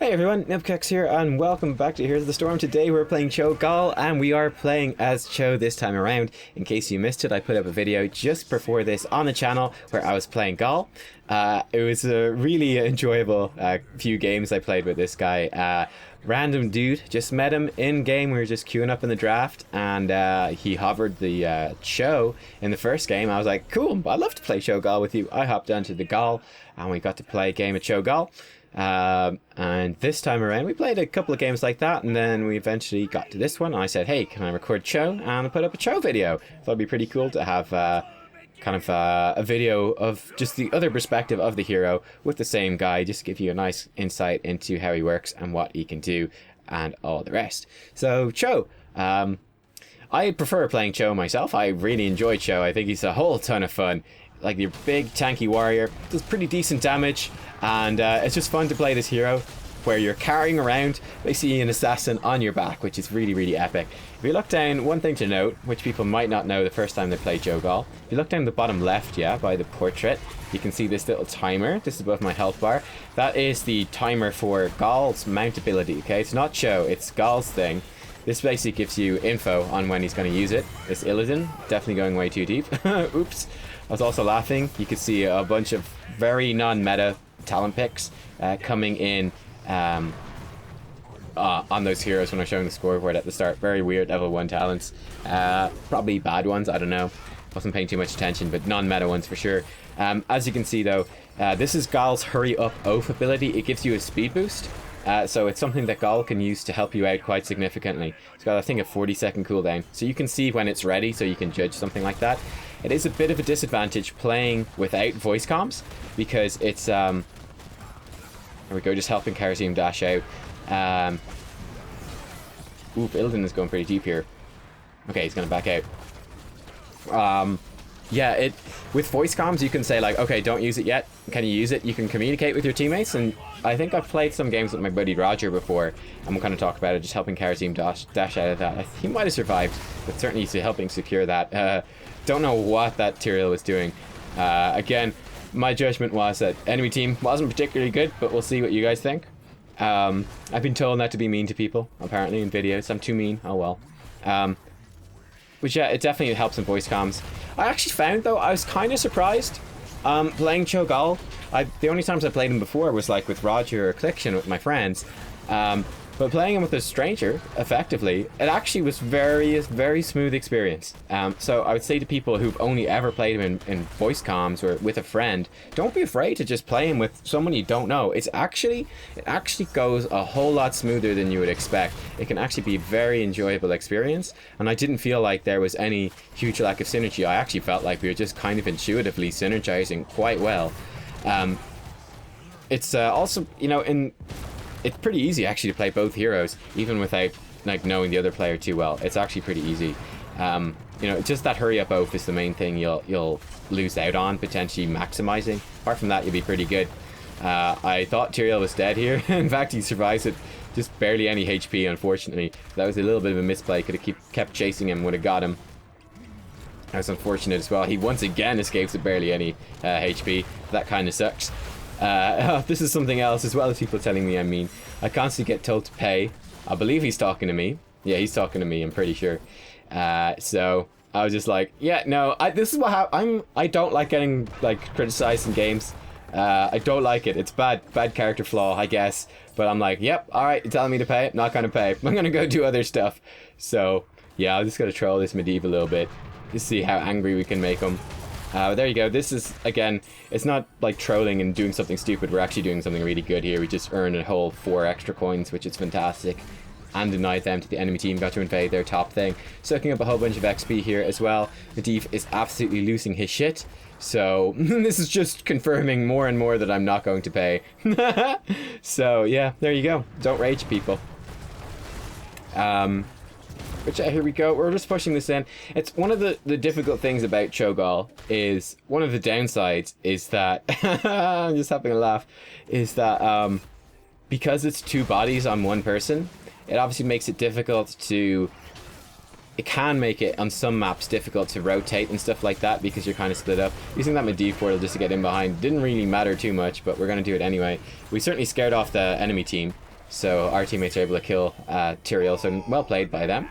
Hey everyone, Nubkeks here, and welcome back to Here's the Storm. Today we're playing Cho'Gall, and we are playing as Cho this time around. In case you missed it, I put up a video just before this on the channel where I was playing Gall. It was a really enjoyable few games I played with this guy. Random dude, just met him in game. We were just queuing up in the draft, and he hovered the Cho in the first game. I was like, cool, I'd love to play Cho'Gall with you. I hopped onto the Gall, and we got to play a game of Cho'Gall. And this time around we played a couple of games like that, and then we eventually got to this one. I said, hey, can I record Cho and put up a Cho video? Thought it'd be pretty cool to have a video of just the other perspective of the hero with the same guy, just to give you a nice insight into how he works and what he can do and all the rest. So Cho, I prefer playing Cho myself. I really enjoy Cho. I think he's a whole ton of fun. Like your big tanky warrior, does pretty decent damage, and it's just fun to play this hero where you're carrying around basically an assassin on your back, which is really epic. If you look down, one thing to note, which people might not know the first time they play Cho'Gall, if you look down the bottom left, by the portrait, you can see this little timer. This is above my health bar. That is the timer for Gall's mount ability. Okay, it's not Cho, it's Gall's thing. This basically gives you info on when he's going to use it. This Illidan, definitely going way too deep. Oops. I was also laughing. You could see a bunch of very non-meta talent picks coming in on those heroes when I was showing the scoreboard at the start. Very weird level 1 talents. Probably bad ones, I don't know. Wasn't paying too much attention, but non-meta ones for sure. As you can see though, this is Gall's Hurry Up Oath ability. It gives you a speed boost. So it's something that Gall can use to help you out quite significantly. It's got, I think, a 40-second cooldown. So you can see when it's ready, so you can judge something like that. It is a bit of a disadvantage playing without voice comms, because it's, there we go, just helping Karazim dash out. Ooh, Illidan is going pretty deep here. Okay, he's going to back out. Yeah, with voice comms you can say like, okay, don't use it yet. Can you use it? You can communicate with your teammates, and I think I've played some games with my buddy Roger before, and we'll kind of talk about it, just helping Karazim dash out of that. He might have survived, but certainly helping secure that. Don't know what that Tyrael was doing. Again, my judgment was that enemy team wasn't particularly good, but we'll see what you guys think. I've been told not to be mean to people, apparently, in videos. I'm too mean. Oh well. Which, yeah, it definitely helps in voice comms. I actually found, though, I was kind of surprised playing Cho'Gall. The only times I played him before was like with Roger or Cliction with my friends. But playing him with a stranger, effectively, it actually was very smooth experience. So I would say to people who've only ever played him in voice comms or with a friend, don't be afraid to just play him with someone you don't know. It actually goes a whole lot smoother than you would expect. It can actually be a very enjoyable experience, and I didn't feel like there was any huge lack of synergy. I actually felt like we were just kind of intuitively synergizing quite well. It's also, you know, it's pretty easy actually to play both heroes, even without like knowing the other player too well. It's actually pretty easy. You know, just that hurry up oath is the main thing you'll lose out on, potentially maximizing. Apart from that, you'll be pretty good. I thought Tyrael was dead here. In fact, he survives it just barely any HP, unfortunately. That was a little bit of a misplay. Could have kept chasing him, would have got him. That was unfortunate as well. He once again escapes with barely any HP. That kind of sucks. This is something else as well as people telling me I'm mean. I constantly get told to pay. I believe he's talking to me. Yeah, he's talking to me, I'm pretty sure. So I was just like, yeah, no, this is what I don't like getting like criticized in games. I don't like it. It's bad character flaw, I guess. But I'm like, yep, alright, you're telling me to pay? I'm not gonna pay. I'm gonna go do other stuff. So yeah, I'm just gonna troll this Medivh a little bit to see how angry we can make him. There you go. This is, again, it's not like trolling and doing something stupid. We're actually doing something really good here. We just earned a whole 4 extra coins, which is fantastic, and denied them to the enemy team. Got to invade their top thing, soaking up a whole bunch of XP here as well. Medivh is absolutely losing his shit, so this is just confirming more and more that I'm not going to pay. So yeah, there you go. Don't rage, people. But yeah, here we go. We're just pushing this in. It's one of the difficult things about Cho'Gall is, one of the downsides is that, I'm just having a laugh, is that because it's 2 bodies on 1 person, it obviously makes it difficult to, it can make it on some maps difficult to rotate and stuff like that because you're kind of split up. Using that Medivh portal just to get in behind didn't really matter too much, but we're going to do it anyway. We certainly scared off the enemy team. So our teammates are able to kill Tyrael, so well played by them.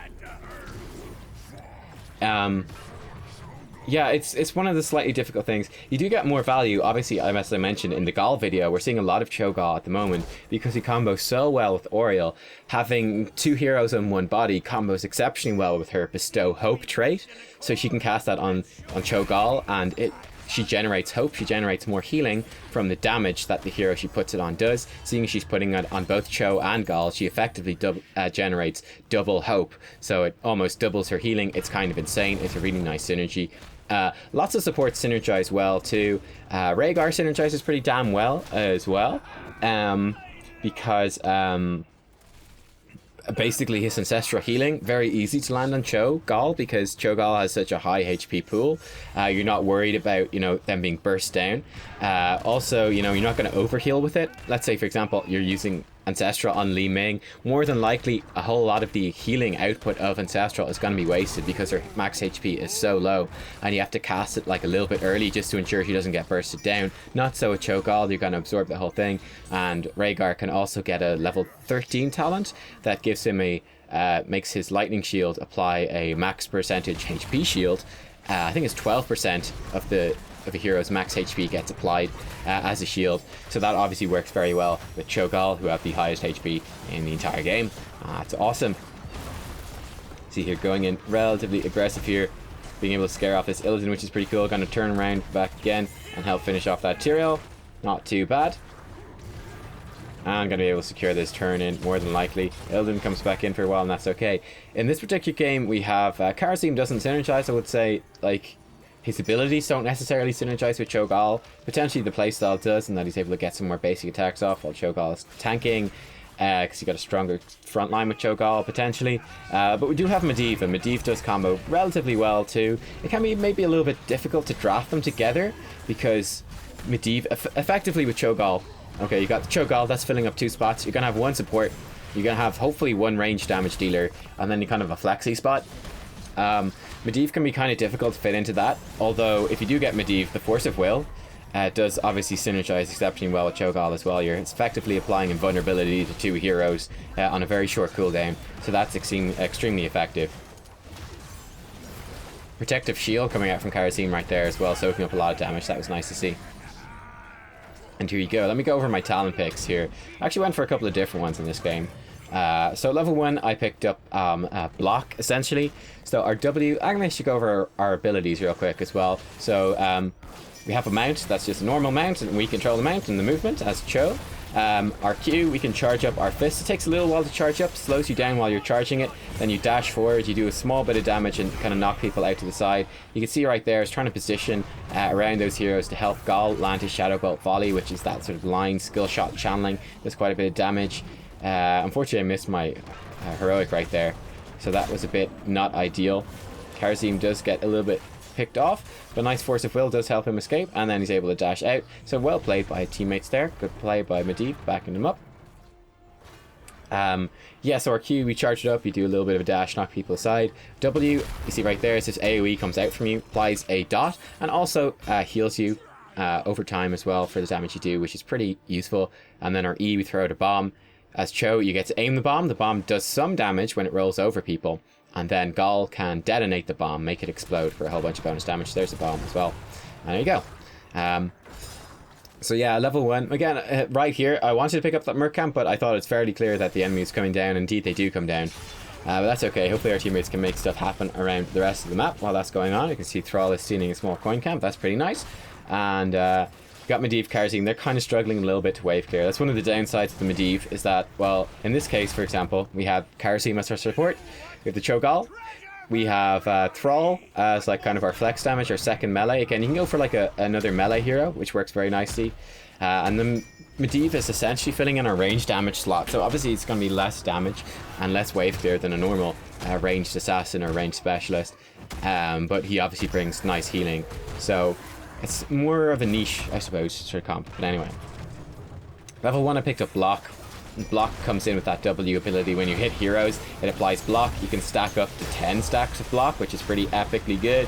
Yeah, it's one of the slightly difficult things. You do get more value, obviously, as I mentioned in the Cho'Gall video. We're seeing a lot of Cho'Gall at the moment because he combos so well with Oriel. Having 2 heroes on one body combos exceptionally well with her Bestow Hope trait. So she can cast that on Cho'Gall, and she generates hope, she generates more healing from the damage that the hero she puts it on does. Seeing she's putting it on both Cho and Gall, she effectively generates double hope. So it almost doubles her healing. It's kind of insane. It's a really nice synergy. Lots of support synergize well too. Rhaegar synergizes pretty damn well as well. Because basically his ancestral healing, very easy to land on Cho'Gall because Cho'Gall has such a high HP pool. You're not worried about, them being burst down. Also, you're not going to overheal with it. Let's say, for example, you're using Ancestral on Li Ming. More than likely, a whole lot of the healing output of Ancestral is going to be wasted because her max HP is so low, and you have to cast it like a little bit early just to ensure she doesn't get bursted down. Not so with Cho'Gall, you're going to absorb the whole thing, and Rhaegar can also get a level 13 talent that gives him makes his lightning shield apply a max percentage HP shield. I think it's 12% of a hero's max HP gets applied as a shield. So that obviously works very well with Cho'Gall, who have the highest HP in the entire game. It's awesome. See here, going in relatively aggressive here, being able to scare off this Illidan, which is pretty cool. Going to turn around back again and help finish off that Tyrael. Not too bad. And going to be able to secure this turn in, more than likely. Illidan comes back in for a while, and that's okay. In this particular game, we have Karasim doesn't synergize. I would say, like, his abilities don't necessarily synergize with Cho'Gall. Potentially the playstyle does, and that he's able to get some more basic attacks off while Cho'Gall is tanking, because you got a stronger front line with Cho'Gall potentially. But we do have Medivh, and Medivh does combo relatively well too. It can be maybe a little bit difficult to draft them together because Medivh, effectively with Cho'Gall, okay, you got the Cho'Gall that's filling up 2 spots. You're gonna have 1 support. You're gonna have hopefully 1 range damage dealer, and then you kind of a flexi spot. Medivh can be kind of difficult to fit into that, although if you do get Medivh, the Force of Will does obviously synergize exceptionally well with Cho'Gall as well. You're effectively applying invulnerability to 2 heroes on a very short cooldown, so that's extremely effective. Protective Shield coming out from Karasim right there as well, soaking up a lot of damage. That was nice to see. And here you go. Let me go over my talent picks here. I actually went for a couple of different ones in this game. So level 1, I picked up block, essentially. So our W, I'm going to go over our abilities real quick as well. So we have a mount, that's just a normal mount, and we control the mount and the movement as Cho. Our Q, we can charge up our fist. It takes a little while to charge up, slows you down while you're charging it. Then you dash forward, you do a small bit of damage and kind of knock people out to the side. You can see right there, it's trying to position around those heroes to help Gall land his Shadow Bolt volley, which is that sort of line skill shot channeling. Does quite a bit of damage. Unfortunately, I missed my heroic right there, so that was a bit not ideal. Karasim does get a little bit picked off, but nice Force of Will does help him escape, and then he's able to dash out. So well played by teammates there. Good play by Medivh, backing him up. Yeah, so our Q, we charge it up, you do a little bit of a dash, knock people aside. W, you see right there, it's this AoE comes out from you, applies a dot, and also heals you over time as well for the damage you do, which is pretty useful. And then our E, we throw out a bomb. As Cho, you get to aim the bomb does some damage when it rolls over people, and then Gall can detonate the bomb, make it explode for a whole bunch of bonus damage. There's a bomb as well, and there you go. So yeah, level 1, again, right here, I wanted to pick up that Merc Camp, but I thought it's fairly clear that the enemy is coming down. Indeed, they do come down, but that's okay. Hopefully our teammates can make stuff happen around the rest of the map while that's going on. You can see Thrall is stealing a small coin camp, that's pretty nice, and got Medivh, Karasim, they're kind of struggling a little bit to wave clear. That's one of the downsides of the Medivh, is that, well, in this case, for example, we have Karasim as our support, we have the Cho'Gall, we have Thrall as like kind of our flex damage, our second melee. Again, you can go for like another melee hero, which works very nicely. And then Medivh is essentially filling in our range damage slot, so obviously it's going to be less damage and less wave clear than a normal ranged assassin or ranged specialist. But he obviously brings nice healing, so it's more of a niche, I suppose, sort of comp. But anyway, level 1, I picked up block. Block comes in with that W ability. When you hit heroes, it applies block. You can stack up to 10 stacks of block, which is pretty epically good.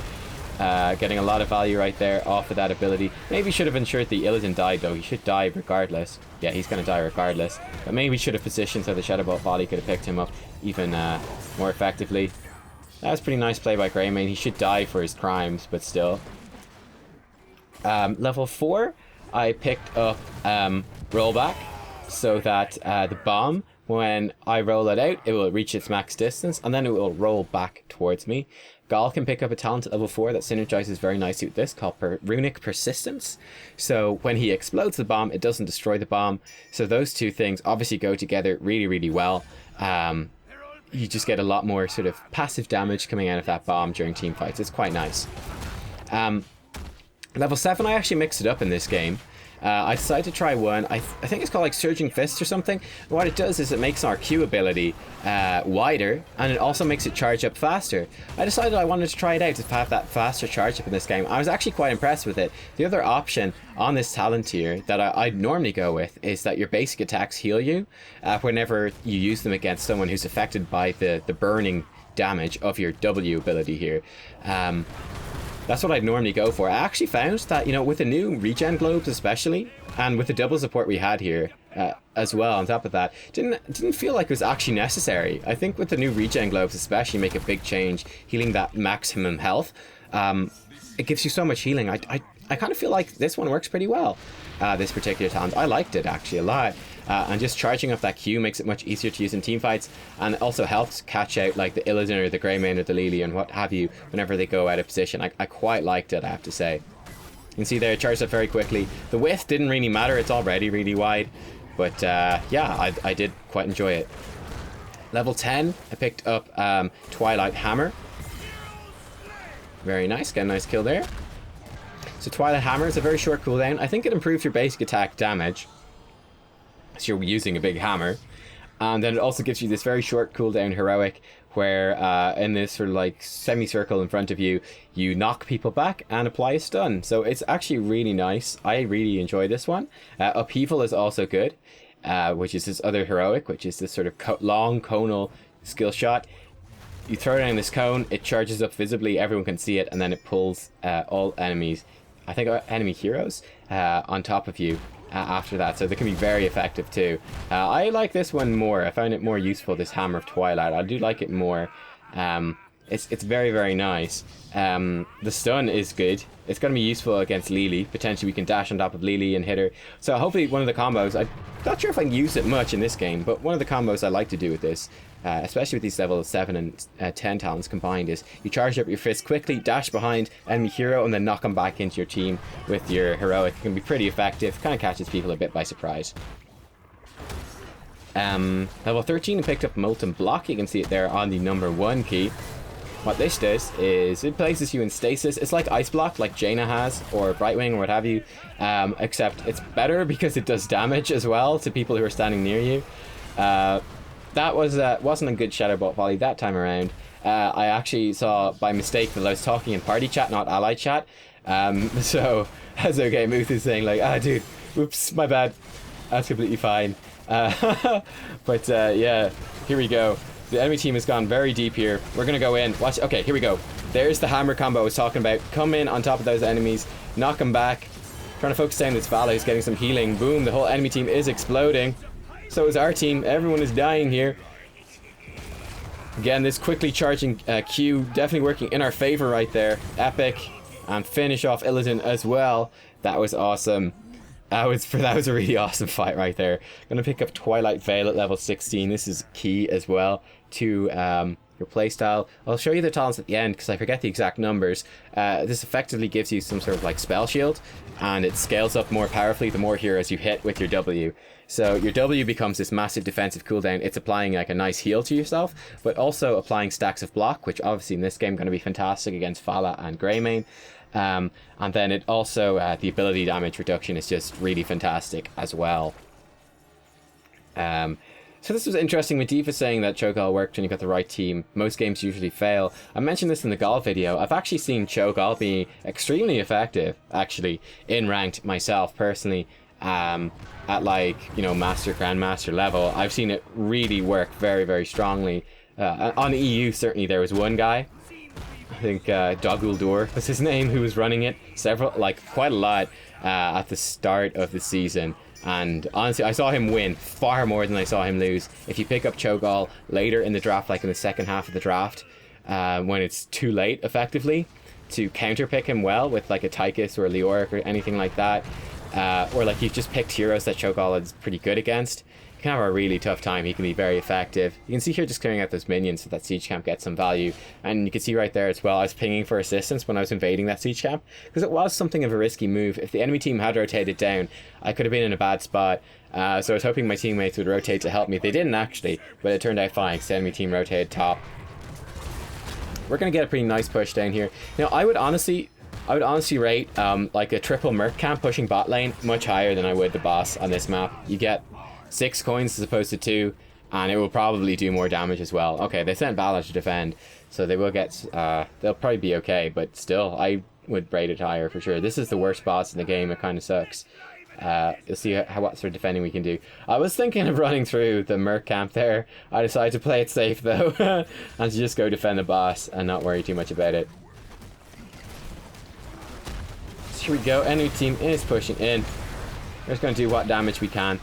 Getting a lot of value right there off of that ability. Maybe should have ensured the Illidan died though. He should die regardless. Yeah, he's going to die regardless. But maybe should have positioned so the Shadow Bolt volley could have picked him up even more effectively. That was pretty nice play by Greymane. He should die for his crimes, but still. Level 4, I picked up Rollback so that the bomb, when I roll it out, it will reach its max distance and then it will roll back towards me. Gall can pick up a talent at level 4 that synergizes very nicely with this, called Runic Persistence. So when he explodes the bomb, it doesn't destroy the bomb. So those two things obviously go together really, really well. You just get a lot more sort of passive damage coming out of that bomb during team fights. It's quite nice. Level 7, I actually mixed it up in this game. I decided to try one, I think it's called like Surging Fist or something. And what it does is it makes our Q ability wider, and it also makes it charge up faster. I decided I wanted to try it out to have that faster charge up in this game. I was actually quite impressed with it. The other option on this talent tier that I'd normally go with is that your basic attacks heal you whenever you use them against someone who's affected by the burning damage of your W ability here. That's what I'd normally go for. I actually found that, you know, with the new regen globes especially, and with the double support we had here as well on top of that, didn't feel like it was actually necessary. I think with the new regen globes especially make a big change, healing that maximum health. It gives you so much healing. I kind of feel like this one works pretty well, this particular talent. I liked it actually a lot. And just charging up that Q makes it much easier to use in team fights, and it also helps catch out like the Illidan or the Greymane or the Lily and what have you whenever they go out of position. I quite liked it, I have to say. You can see there it charged up very quickly. The width didn't really matter, it's already really wide, but yeah, I did quite enjoy it. Level 10, I picked up Twilight Hammer. Very nice, got a nice kill there. So Twilight Hammer is a very short cooldown. I think it improves your basic attack damage. So you're using a big hammer, and then it also gives you this very short cooldown heroic where in this sort of like semicircle in front of you, you knock people back and apply a stun. So it's actually really nice. I really enjoy this one. Upheaval is also good, which is this other heroic, which is this sort of long conal skill shot. You throw down this cone, it charges up visibly, everyone can see it, and then it pulls all enemies, I think enemy heroes, on top of you. After that, so they can be very effective too. I like this one more. I found it more useful, this Hammer of Twilight. I do like it more. It's very, very nice. The stun is good. It's going to be useful against Lily. Potentially we can dash on top of Lily and hit her. So hopefully one of the combos, I'm not sure if I can use it much in this game, but one of the combos I like to do with this, especially with these level 7 and 10 talents combined, is you charge up your fist quickly, dash behind enemy hero, and then knock them back into your team with your heroic. It can be pretty effective, kind of catches people a bit by surprise. Level 13, I picked up Molten Block. You can see it there on the number 1 key. What this does is it places you in stasis. It's like Ice Block, like Jaina has, or Brightwing, or what have you, except it's better because it does damage as well to people who are standing near you. That wasn't a good Shadow Bolt volley that time around. I actually saw by mistake that I was talking in party chat, not ally chat. So that's okay. Muth is saying like, dude, whoops, my bad. That's completely fine. But yeah, here we go. The enemy team has gone very deep here. We're gonna go in. Watch. Okay, here we go. There's the hammer combo I was talking about. Come in on top of those enemies, knock them back. Trying to focus down this Vala who's getting some healing. Boom, the whole enemy team is exploding. So is our team. Everyone is dying here. Again, this quickly charging Q definitely working in our favor right there. Epic. And finish off Illidan as well. That was awesome. That was a really awesome fight right there. Gonna pick up Twilight Veil at level 16. This is key as well to your playstyle. I'll show you the talents at the end because I forget the exact numbers. This effectively gives you some sort of like spell shield, and it scales up more powerfully the more heroes you hit with your W. So your W becomes this massive defensive cooldown. It's applying like a nice heal to yourself, but also applying stacks of block, which obviously in this game going to be fantastic against Vala and Greymane. And then it also, the ability damage reduction is just really fantastic as well. So this was interesting with Diva saying that Cho'Gall worked when you got the right team. Most games usually fail. I mentioned this in the Gall video. I've actually seen Cho'Gall be extremely effective, actually, in ranked myself personally. At like, you know, Master, Grandmaster level. I've seen it really work very, very strongly. On EU, certainly there was one guy I think Dogguldur was his name, who was running it quite a lot at the start of the season. And honestly, I saw him win far more than I saw him lose. If you pick up Cho'Gall later in the draft, like in the second half of the draft, when it's too late, effectively, to counterpick him well with like a Tychus or a Leoric or anything like that, or like you've just picked heroes that Cho'Gall is pretty good against, you can have a really tough time. He can be very effective. You can see here just clearing out those minions so that siege camp gets some value. And you can see right there as well, I was pinging for assistance when I was invading that siege camp, because it was something of a risky move. If the enemy team had rotated down, I could have been in a bad spot. So I was hoping my teammates would rotate to help me. They didn't actually, but it turned out fine because the enemy team rotated top. We're going to get a pretty nice push down here. Now, I would honestly rate like a triple Merc camp pushing bot lane much higher than I would the boss on this map. You get 6 coins as opposed to 2, and it will probably do more damage as well. Okay, they sent Valor to defend, so they will get, they'll probably be okay, but still, I would rate it higher for sure. This is the worst boss in the game. It kind of sucks. You'll see what sort of defending we can do. I was thinking of running through the Merc camp there. I decided to play it safe though, and to just go defend the boss and not worry too much about it. So here we go. Enemy team is pushing in. We're just going to do what damage we can.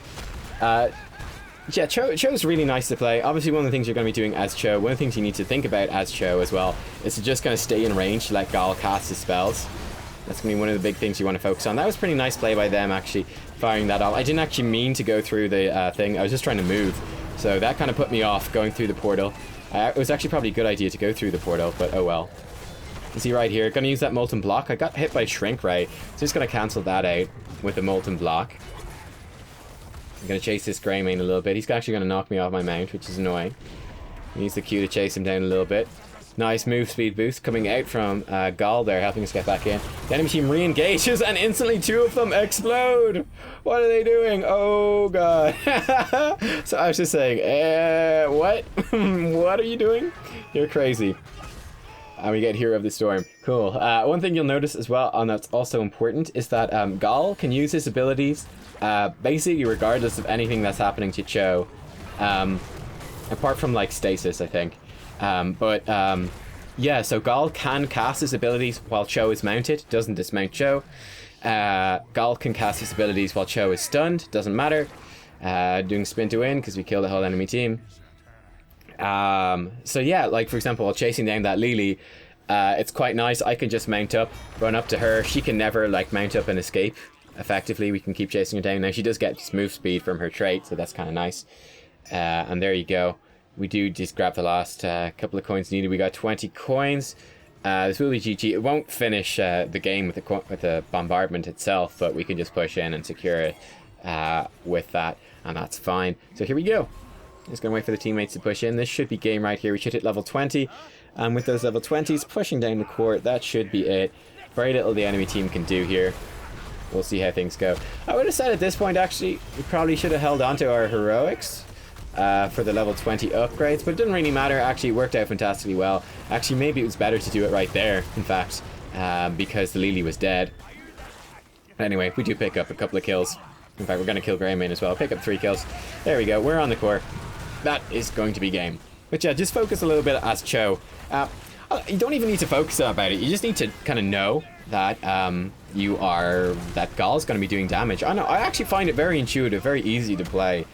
Yeah, Cho's really nice to play. Obviously, one of the things you're going to be doing as Cho, one of the things you need to think about as Cho as well, is to just kind of stay in range to let Gall cast his spells. That's going to be one of the big things you want to focus on. That was pretty nice play by them, actually, firing that off. I didn't actually mean to go through the thing. I was just trying to move. So that kind of put me off going through the portal. It was actually probably a good idea to go through the portal, but oh well. You see right here, going to use that Molten Block. I got hit by Shrink Ray, so just going to cancel that out with the Molten Block. I'm going to chase this Greymane a little bit. He's actually going to knock me off my mount, which is annoying. He needs the Q to chase him down a little bit. Nice move speed boost coming out from Gall there, helping us get back in. The enemy team re-engages and instantly 2 of them explode. What are they doing? Oh god. So I was just saying, what? What are you doing? You're crazy. And we get Hero of the Storm. Cool. One thing you'll notice as well, and that's also important, is that Gall can use his abilities basically regardless of anything that's happening to Cho. Apart from like stasis, I think. Yeah, so Gall can cast his abilities while Cho is mounted, doesn't dismount Cho. Gall can cast his abilities while Cho is stunned, doesn't matter. Doing spin to win because we kill the whole enemy team. So yeah, like for example, while chasing down that Lily, it's quite nice. I can just mount up, run up to her. She can never like mount up and escape. Effectively, we can keep chasing her down. Now she does get just move speed from her trait, so that's kind of nice. And there you go. We do just grab the last couple of coins needed. We got 20 coins. This will be GG. It won't finish the game with the bombardment itself, but we can just push in and secure it with that, and that's fine. So here we go. Just gonna wait for the teammates to push in. This should be game right here. We should hit level 20, and with those level 20s pushing down the court, that should be it. Very little the enemy team can do here. We'll see how things go. I would have said at this point, actually, we probably should have held on to our heroics for the level 20 upgrades, but it didn't really matter. Actually, it worked out fantastically well. Actually, maybe it was better to do it right there, in fact, because the Lily was dead. Anyway, we do pick up a couple of kills. In fact, we're going to kill Greymane as well. Pick up 3 kills. There we go. We're on the core. That is going to be game. But yeah, just focus a little bit as Cho. You don't even need to focus about it. You just need to kind of know that that Gall's going to be doing damage. I know. I actually find it very intuitive, very easy to play.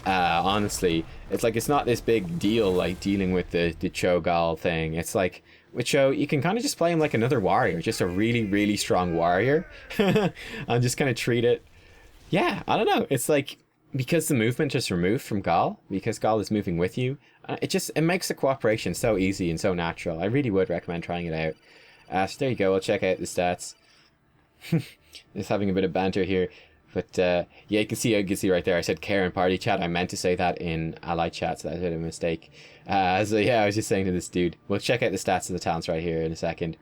Honestly, it's like it's not this big deal like dealing with the Cho'Gall thing. It's like with Cho, you can kind of just play him like another warrior, just a really, really strong warrior, and just kind of treat it. Yeah, I don't know. It's like because the movement is removed from Gall, because Gall is moving with you. It makes the cooperation so easy and so natural. I really would recommend trying it out. So there you go. We'll check out the stats. Just having a bit of banter here. But yeah, you can see right there. I said care in party chat. I meant to say that in allied chat, so that's a bit of a mistake. So yeah, I was just saying to this dude. We'll check out the stats of the talents right here in a second.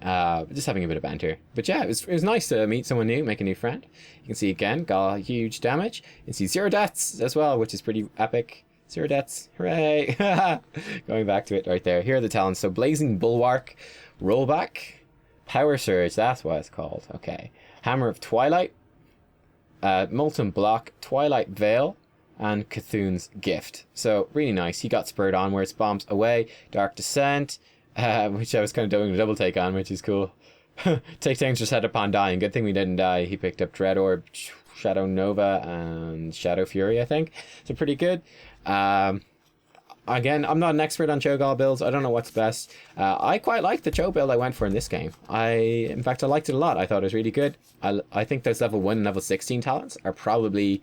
Just having a bit of banter. But yeah, it was nice to meet someone new, make a new friend. You can see again, got huge damage. You can see 0 deaths as well, which is pretty epic. 0 deaths, hooray! Going back to it right there. Here are the talents. So Blazing Bulwark, Rollback, Power Surge, that's what it's called. Okay. Hammer of Twilight, Molten Block, Twilight Veil, and Cthulhu's Gift. So really nice. He got spurred onwards, bombs away, Dark Descent, which I was kind of doing a double take on, which is cool. Takedowns just set upon dying. Good thing we didn't die. He picked up Dread Orb, Shadow Nova, and Shadow Fury, I think. So pretty good. Again, I'm not an expert on Cho'Gall builds. I don't know what's best. I quite like the Cho build I went for in this game. In fact, I liked it a lot. I thought it was really good. I think those level 1 and level 16 talents are probably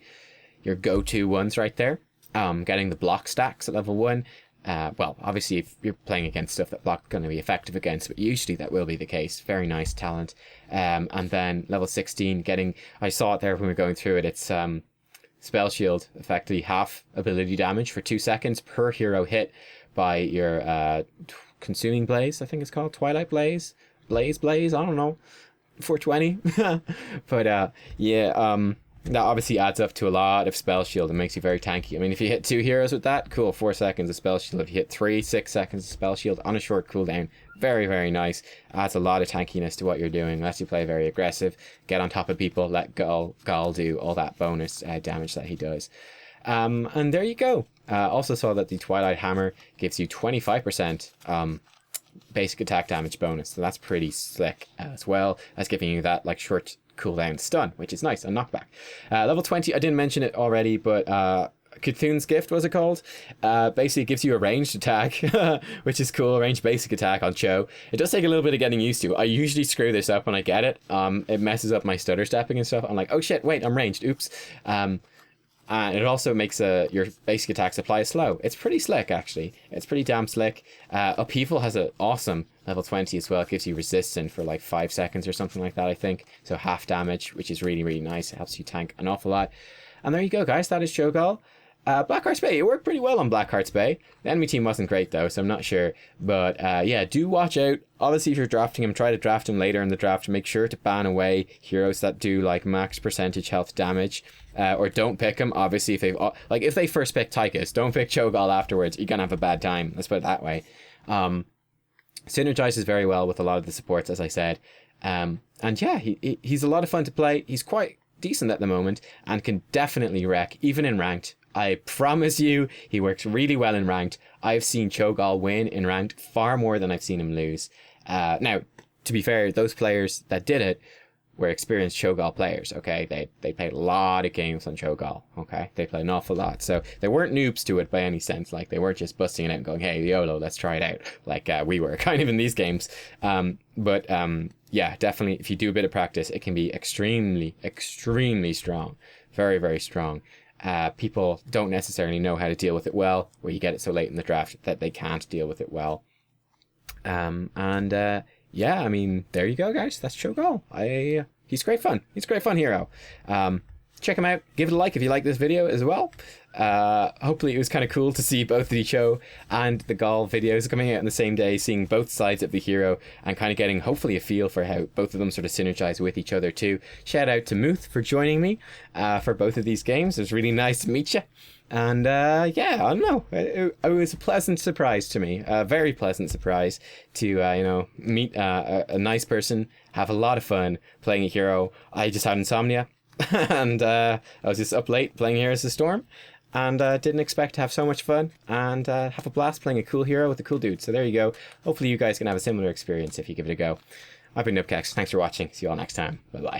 your go-to ones right there. Getting the block stacks at level 1. Well, obviously, if you're playing against stuff that block's going to be effective against, but usually that will be the case. Very nice talent. And then level 16, I saw it there when we were going through it. It's Spell Shield, effectively half ability damage for 2 seconds per hero hit by your Consuming Blaze, I think it's called. Twilight Blaze? Blaze, I don't know. 420. But yeah, that obviously adds up to a lot of Spell Shield and makes you very tanky. I mean, if you hit 2 heroes with that, cool, 4 seconds of Spell Shield. If you hit 3, 6 seconds of Spell Shield on a short cooldown, very, very nice. Adds a lot of tankiness to what you're doing. Lets you play very aggressive, get on top of people, let Gall do all that bonus damage that he does. And there you go. Also saw that the Twilight Hammer gives you 25% basic attack damage bonus. So that's pretty slick as well as giving you that like short cooldown stun, which is nice, and knockback. Level 20, I didn't mention it already, but Cthulhu's Gift, was it called? Basically gives you a ranged attack, which is cool, a ranged basic attack on Cho. It does take a little bit of getting used to. I usually screw this up when I get it. It messes up my stutter stepping and stuff. I'm like, oh shit, wait, I'm ranged, oops. And it also makes your basic attacks apply slow. It's pretty slick, actually. It's pretty damn slick. Upheaval has an awesome level 20 as well. It gives you resistance for like 5 seconds or something like that, I think. So half damage, which is really, really nice. It helps you tank an awful lot. And there you go, guys. That is Cho'Gall. Blackheart's Bay, it worked pretty well on Blackheart's Bay. The enemy team wasn't great though, so I'm not sure. But yeah, do watch out. Obviously, if you're drafting him, try to draft him later in the draft. Make sure to ban away heroes that do like max percentage health damage. Or don't pick him. Obviously, if they first pick Tychus, don't pick Cho'Gall afterwards. You're gonna have a bad time. Let's put it that way. Synergizes very well with a lot of the supports, as I said. And yeah, he's a lot of fun to play. He's quite decent at the moment and can definitely wreck, even in ranked. I promise you, he works really well in ranked. I've seen Cho'Gall win in ranked far more than I've seen him lose. Now, to be fair, those players that did it were experienced Cho'Gall players, okay? They played a lot of games on Cho'Gall, okay? They played an awful lot. So they weren't noobs to it by any sense. Like, they weren't just busting it out and going, hey, YOLO, let's try it out. Like we were kind of in these games. Yeah, definitely, if you do a bit of practice, it can be extremely, extremely strong. Very, very strong. People don't necessarily know how to deal with it well, where you get it so late in the draft that they can't deal with it well. Yeah, I mean, there you go, guys. That's Cho'Gall. He's great fun. He's a great fun hero. Check him out. Give it a like if you like this video as well. Hopefully it was kind of cool to see both the Cho and the Gall videos coming out on the same day, seeing both sides of the hero and kind of getting hopefully a feel for how both of them sort of synergize with each other too. Shout out to Muth for joining me for both of these games. It was really nice to meet you. And yeah, I don't know. It was a pleasant surprise to me. A very pleasant surprise to meet a nice person, have a lot of fun playing a hero. I just had insomnia. And I was just up late playing Heroes of the Storm, and didn't expect to have so much fun and have a blast playing a cool hero with a cool dude. So there you go. Hopefully you guys can have a similar experience if you give it a go. I've been Nubkeks. Thanks for watching. See you all next time. Bye bye.